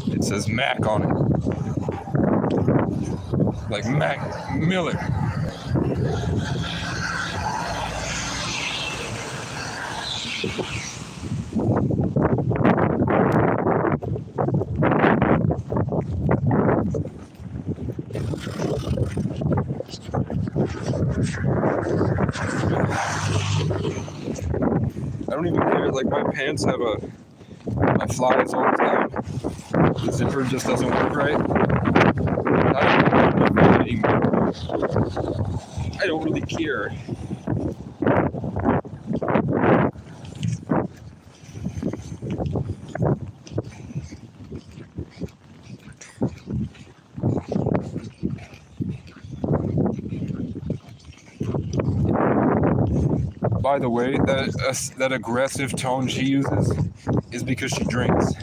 It says Mac on it. Like Mac Miller. I don't even care, like my pants have my flies all the time. The zipper just doesn't work right. I don't really care. By the way, that aggressive tone she uses is because she drinks.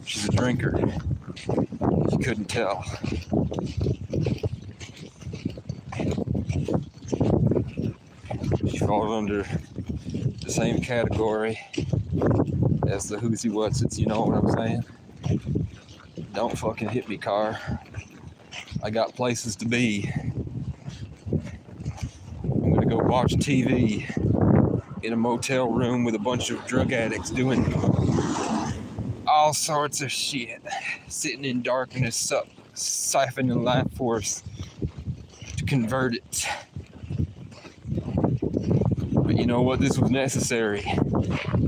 She's a drinker. You couldn't tell. She falls under the same category as the who's he what's it's, you know what I'm saying? Don't fucking hit me, car. I got places to be. I'm gonna go watch TV in a motel room with a bunch of drug addicts doing all sorts of shit, sitting in darkness, siphoning life force to convert it. But you know what? This was necessary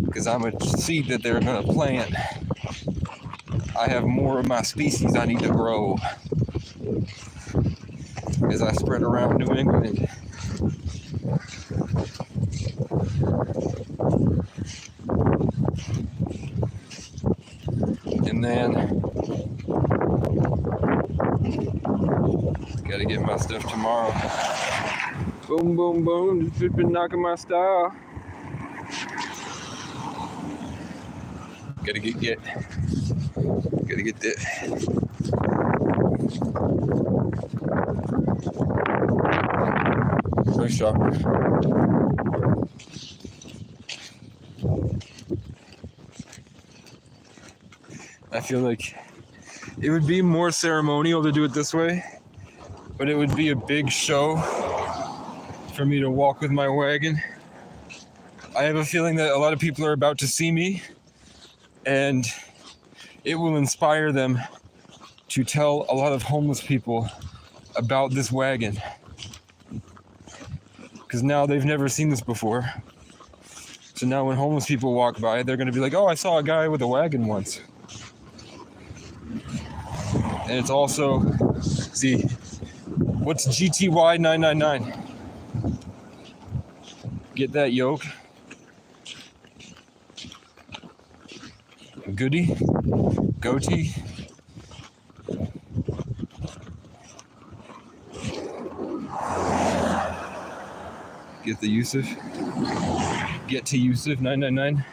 because I'm a seed that they're gonna plant. I have more of my species I need to grow as I spread around New England. And then gotta get my stuff tomorrow. Boom, boom, boom. Just been knocking my style. Gotta get that. Nice shopper. I feel like it would be more ceremonial to do it this way, but it would be a big show for me to walk with my wagon. I have a feeling that a lot of people are about to see me, and it will inspire them to tell a lot of homeless people about this wagon. Because now they've never seen this before. So now when homeless people walk by, they're gonna be like, oh, I saw a guy with a wagon once. And it's also, see, what's GTY 999? Get that yoke. Goody, goatee. Get the Yusuf. Get to Yusuf 999.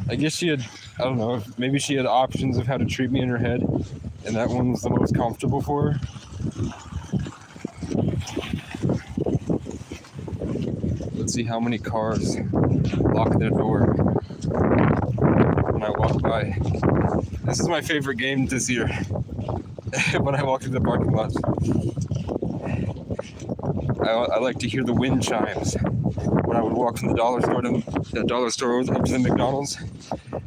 I guess she had, I don't know, maybe she had options of how to treat me in her head, and that one was the most comfortable for her. Let's see how many cars lock their door when I walk by. This is my favorite game this year. When I walk through the parking lot, I like to hear the wind chimes. When I would walk from the dollar store to the dollar store up to the McDonald's,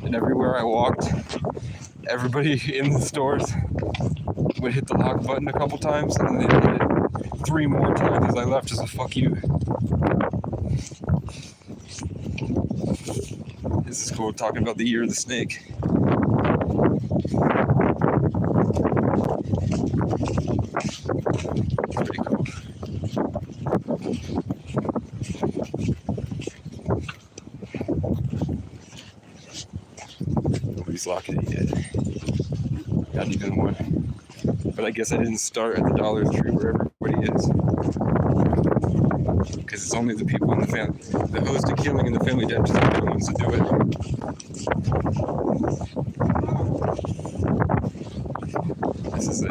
and everywhere I walked, everybody in the stores would hit the lock button a couple times, and then they'd hit it 3 more times as I left as a fuck you. This is cool, talking about the year of the snake. Pretty cool. Nobody's locking it yet. Not even one. But I guess I didn't start at the Dollar Tree where everybody is. Because it's only the people in the family. The host of Killing and the Family Dentist are the ones that do it. This is a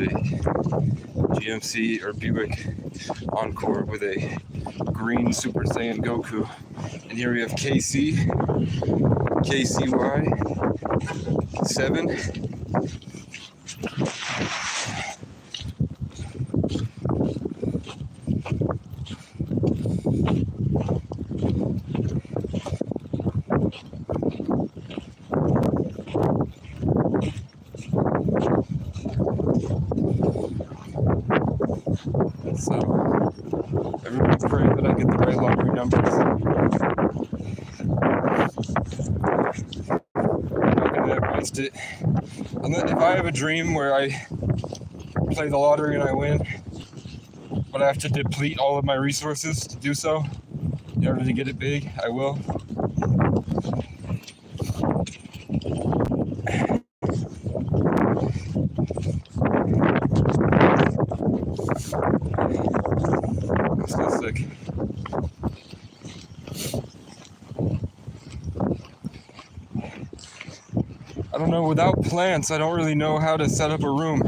GMC or Buick Encore with a green Super Saiyan Goku. And here we have KC, KCY 7. So, everybody pray that I get the right lottery numbers. I'm not gonna waste it. If I have a dream where I play the lottery and I win, but I have to deplete all of my resources to do so in order to get it big, I will. I'm still sick. I don't know, without plants, I don't really know how to set up a room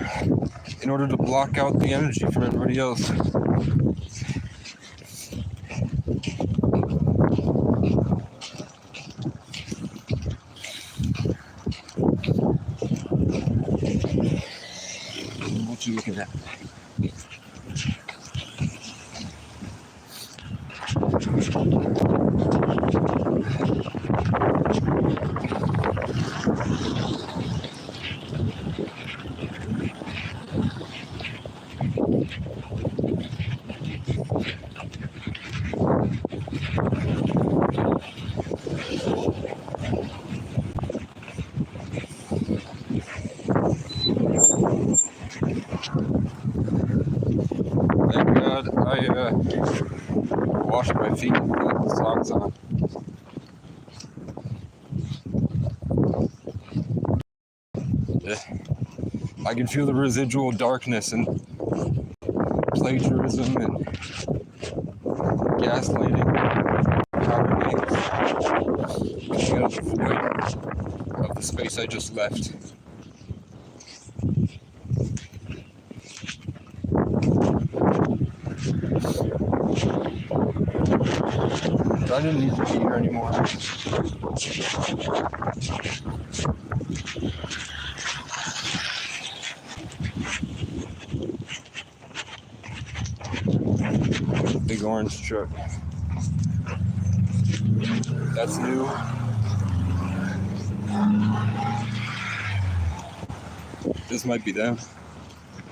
in order to block out the energy from everybody else. What you looking at? Thank God I washed my feet and put the socks on. Yeah. I can feel the residual darkness and plagiarism and gaslighting, power games, coming out of the void of the space I just left. But I didn't need to be here anymore. Big orange truck. That's new. This might be them.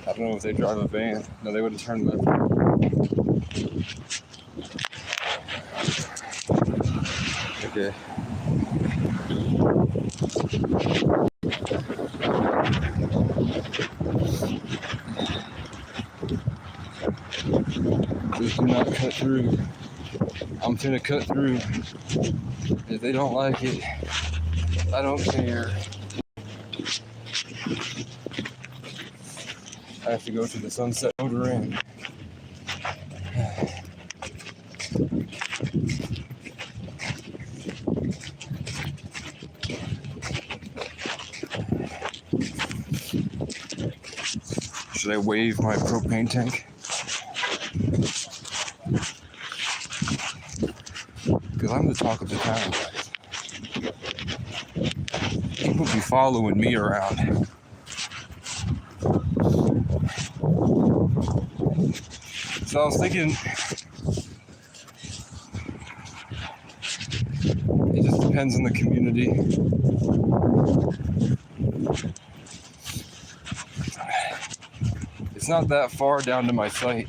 I don't know if they drive a van. No, they would have turned left. Okay. Just do not cut through. I'm finna cut through. If they don't like it, I don't care. I have to go to the Sunset Motor Inn. Should I wave my propane tank? Because I'm the talk of the town. People be following me around. So I was thinking, it just depends on the community. It's not that far down to my site.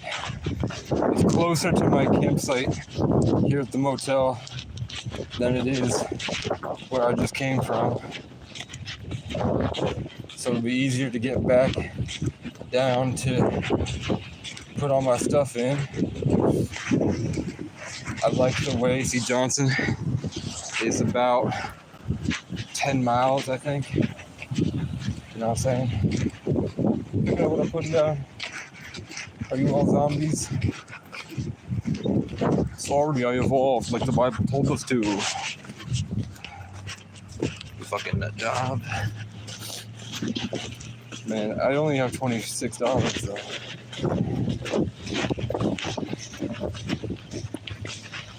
It's closer to my campsite here at the motel than it is where I just came from. So it'll be easier to get back down to put all my stuff in. I like the way, see, Johnson is about 10 miles, I think. You know what I'm saying? You know what I'm putting down? Are you all zombies? Sorry, I evolved like the Bible told us to. You fucking nut job. Man, I only have $26 though.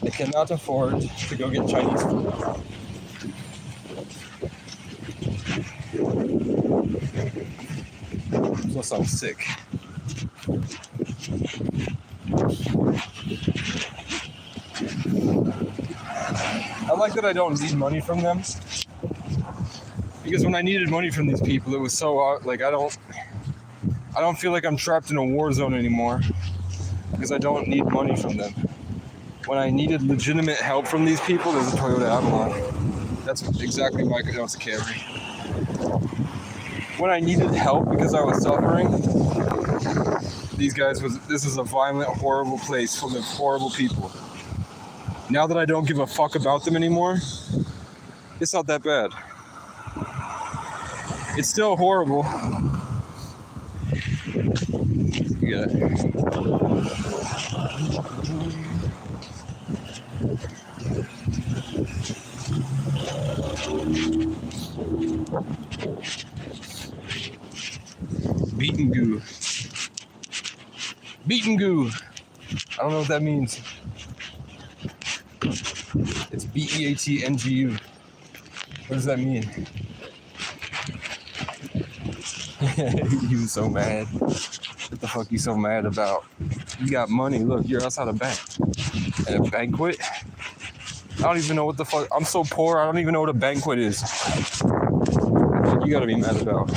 I cannot afford to go get Chinese food. Plus I'm sick. I like that I don't need money from them. Because when I needed money from these people, it was so like I don't feel like I'm trapped in a war zone anymore because I don't need money from them. When I needed legitimate help from these people, there's a Toyota Avalon. That's exactly why I was a Camry. When I needed help because I was suffering, this is a violent, horrible place full of horrible people. Now that I don't give a fuck about them anymore, it's not that bad. It's still horrible. Yeah. Beaten goo. Beaten goo. I don't know what that means. It's BEATNGU. What does that mean? He was so mad. What the fuck you so mad about? You got money. Look, you're outside a bank. At a banquet? I don't even know what the fuck. I'm so poor, I don't even know what a banquet is. What you gotta be mad about?